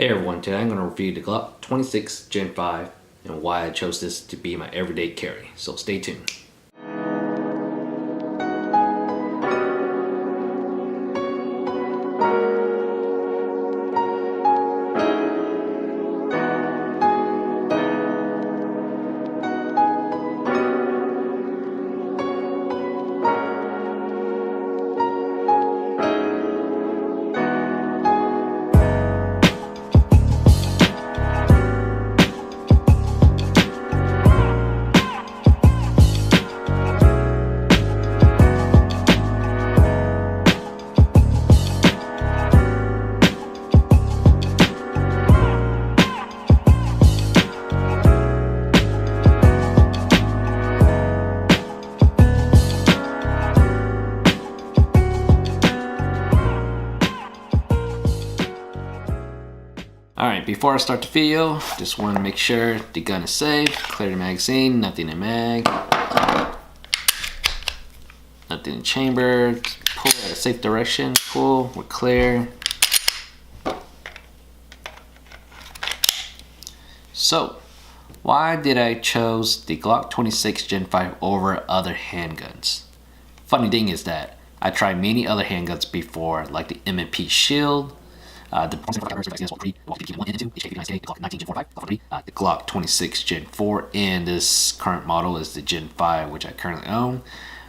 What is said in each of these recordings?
Hey everyone, today I'm going to review the Glock 26 Gen 5 and why I chose this to be my everyday carry, so stay tuned. Alright, before I start the video, just want to make sure the gun is safe, clear the magazine, nothing in mag, nothing in chamber, pull at a safe direction, pull, we're clear. So, why did I chose the Glock 26 Gen 5 over other handguns? Funny thing is that I tried many other handguns before, like the M&P Shield, the Glock 26 Gen 4, and this current model is the Gen 5, which I currently own.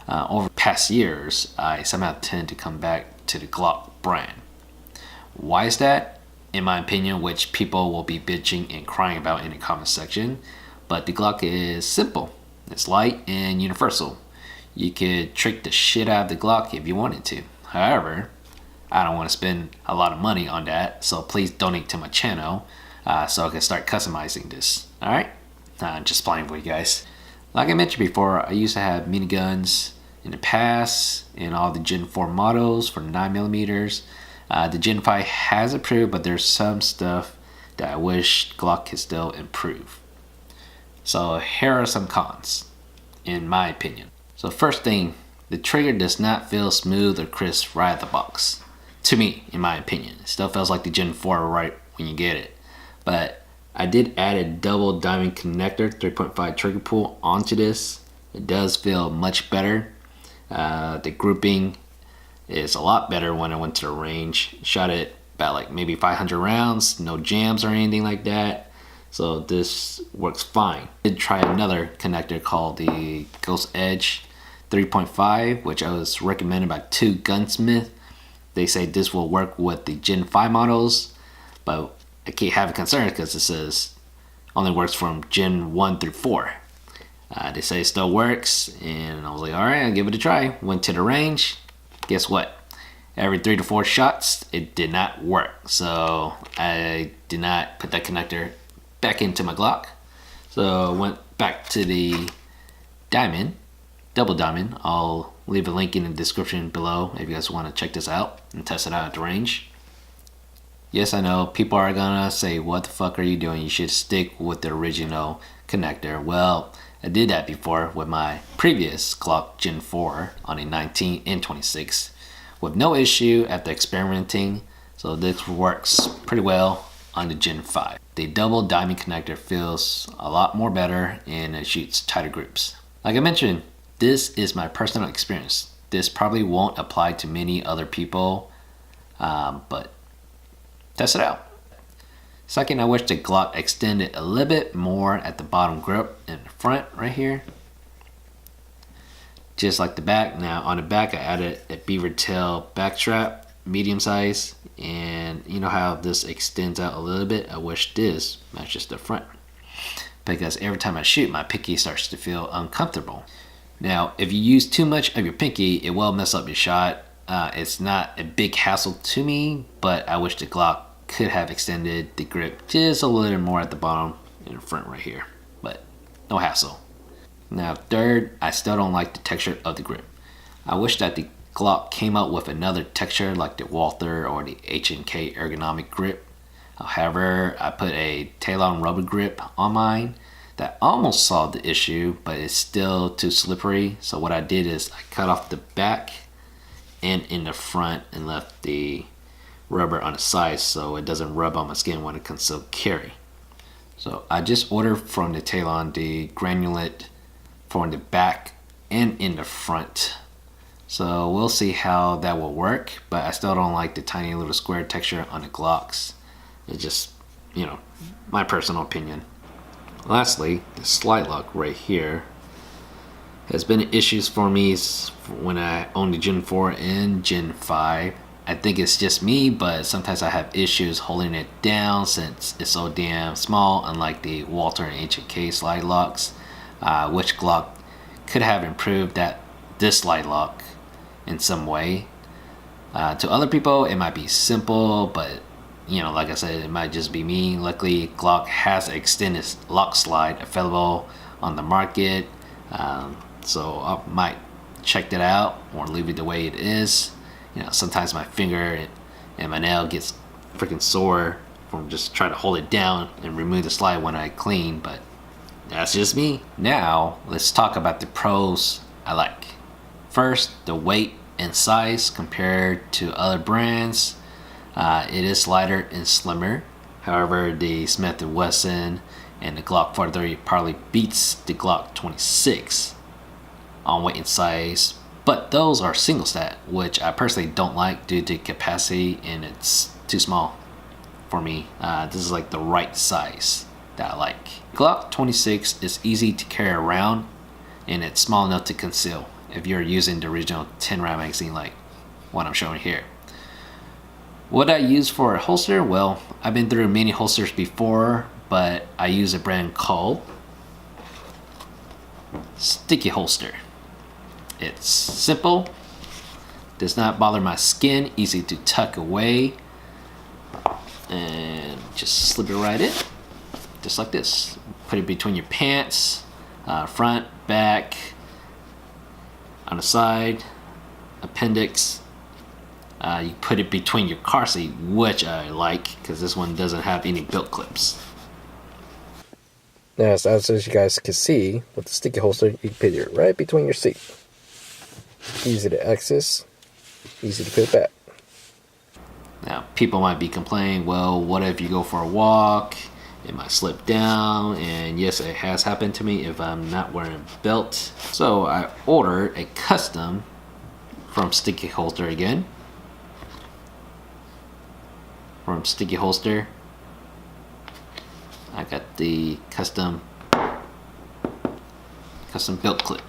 Over past years, I somehow tend to come back to the Glock brand. Why is that? In my opinion, which people will be bitching and crying about in the comment section, but the Glock is simple. It's light and universal. You could trick the shit out of the Glock if you wanted to. However, I don't want to spend a lot of money on that, so please donate to my channel so I can start customizing this. Alright? Just playing with you guys. Like I mentioned before, I used to have miniguns in the past in all the Gen 4 models for 9mm. The Gen 5 has improved, but there's some stuff that I wish Glock could still improve. So here are some cons, in my opinion. So first thing, the trigger does not feel smooth or crisp right out the box. To me, in my opinion, it still feels like the Gen 4 right when you get it. But I did add a double diamond connector 3.5 trigger pull onto this. It does feel much better. The grouping is a lot better when I went to the range. Shot it about like maybe 500 rounds, no jams or anything like that. So this works fine. I did try another connector called the Ghost Edge 3.5, which I was recommended by 2 gunsmiths. They say this will work with the Gen 5 models, but I keep having concerns because it says only works from Gen 1 through 4. They say it still works, and I was like, alright, I'll give it a try. Went to the range. Guess what? Every 3 to 4 shots, it did not work. So I did not put that connector back into my Glock. So I went back to the diamond, double diamond. I'll leave a link in the description below if you guys want to check this out and test it out at the range. Yes, I know people are gonna say, what the fuck are you doing? You should stick with the original connector. Well, I did that before with my previous Glock Gen 4 on a 19 and 26 with no issue after experimenting. So this works pretty well on the Gen 5. The double diamond connector feels a lot more better and it shoots tighter groups. Like I mentioned, this is my personal experience. This probably won't apply to many other people, but test it out. Second, I wish the Glock extended a little bit more at the bottom grip in the front right here. Just like the back. Now on the back I added a beaver tail back strap, medium size, and you know how this extends out a little bit? I wish this matches the front, because every time I shoot, my pinky starts to feel uncomfortable. Now, if you use too much of your pinky, it will mess up your shot. It's not a big hassle to me, but I wish the Glock could have extended the grip just a little more at the bottom in the front right here, but no hassle. Now, third, I still don't like the texture of the grip. I wish that the Glock came out with another texture like the Walther or the H&K ergonomic grip. However, I put a Talon rubber grip on mine that almost solved the issue, but it's still too slippery. So what I did is I cut off the back and in the front and left the rubber on the sides so it doesn't rub on my skin when it comes to carry. So I just ordered from the Talon the granulate for the back and in the front. So we'll see how that will work, but I still don't like the tiny little square texture on the Glocks. It's just, you know, my personal opinion. Lastly, the slide lock right here has been issues for me when I owned the Gen 4 and Gen 5. I think it's just me, but sometimes I have issues holding it down since it's so damn small, unlike the Walter and H&K slide locks, which Glock could have improved this slide lock in some way. To other people, it might be simple, but you know, like I said, it might just be me. Luckily, Glock has an extended lock slide available on the market, so I might check that out or leave it the way it is. You know, sometimes my finger and my nail gets freaking sore from just trying to hold it down and remove the slide when I clean, but that's just me. Now, let's talk about the pros I like. First, the weight and size compared to other brands. It is lighter and slimmer. However, the Smith & Wesson and the Glock 43 probably beats the Glock 26 on weight and size, but those are single stat, which I personally don't like due to capacity, and it's too small for me. This is like the right size that I like. Glock 26 is easy to carry around, and it's small enough to conceal if you're using the original 10 round magazine like what I'm showing here. What I use for a holster? Well, I've been through many holsters before, but I use a brand called Sticky Holster. It's simple, does not bother my skin, easy to tuck away, and just slip it right in, just like this. Put it between your pants, front, back, on the side, appendix. You put it between your car seat, which I like because this one doesn't have any belt clips. Now, as you guys can see, with the sticky holster, you can put it right between your seat. Easy to access, easy to put back. Now, people might be complaining, well, what if you go for a walk? It might slip down, and yes, it has happened to me if I'm not wearing a belt. So I ordered a custom from Sticky Holster again. From Sticky Holster, I got the custom belt clip.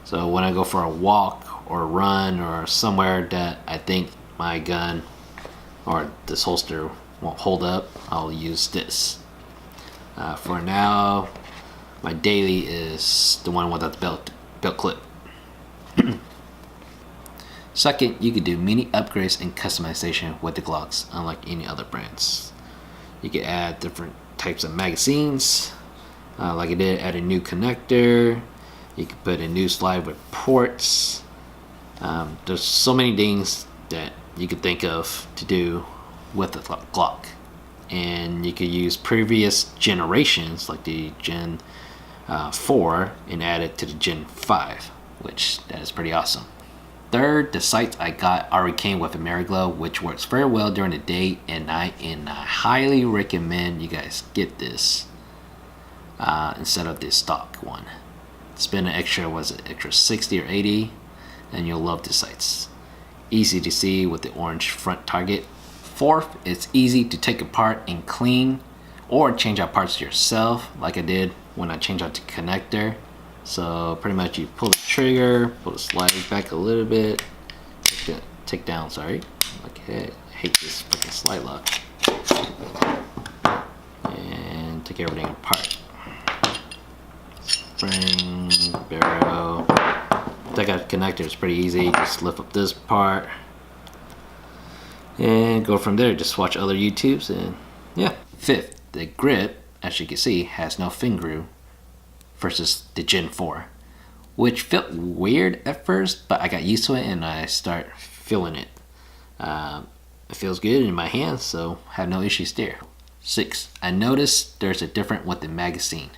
So when I go for a walk or a run or somewhere that I think my gun or this holster won't hold up, I'll use this. For now, my daily is the one without the belt clip. Second, you can do many upgrades and customization with the Glocks, unlike any other brands. You can add different types of magazines, like I did, add a new connector. You can put a new slide with ports. There's so many things that you could think of to do with the Glock. And you could use previous generations, like the Gen 4, and add it to the Gen 5, which that is pretty awesome. Third, the sights I got already came with a Glow, which works very well during the day and night, and I highly recommend you guys get this instead of the stock one. Spend an extra, extra 60 or 80, and you'll love the sights. Easy to see with the orange front target. Fourth, it's easy to take apart and clean or change out parts yourself, like I did when I changed out the connector. So pretty much you pull the trigger, pull the slide back a little bit, take down, sorry. Okay, I hate this fucking slide lock. And take everything apart. Spring, barrel. Take out the connector, it's pretty easy. Just lift up this part. And go from there, just watch other YouTubes and yeah. Fifth, the grip, as you can see, has no fin groove versus the Gen 4, which felt weird at first, but I got used to it and I start feeling it. It feels good in my hands, so have no issues there. 6, I noticed there's a difference with the magazine.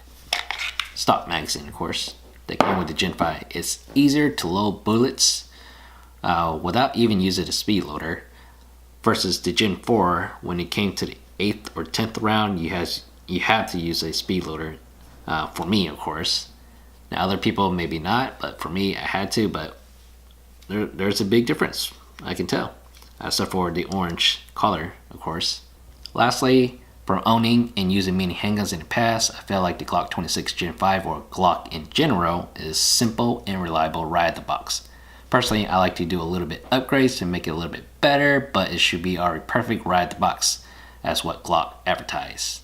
Stock magazine, of course, that came with the Gen 5. It's easier to load bullets without even using a speed loader, versus the Gen 4. When it came to the 8th or 10th round, you had to use a speed loader. For me, of course. Now other people maybe not, but for me I had to. But there's a big difference, I can tell, except for the orange color, of course. Lastly, from owning and using many handguns in the past, I feel like the Glock 26 Gen 5 or Glock in general is simple and reliable right out the box. Personally, I like to do a little bit upgrades to make it a little bit better, but it should be already perfect right out the box, as what Glock advertised.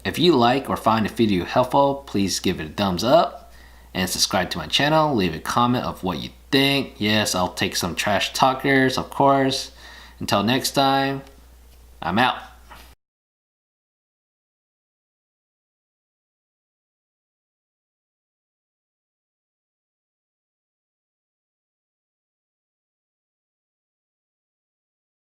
If you like or find the video helpful, please give it a thumbs up and subscribe to my channel. Leave a comment of what you think. Yes, I'll take some trash talkers, of course. Until next time, I'm out.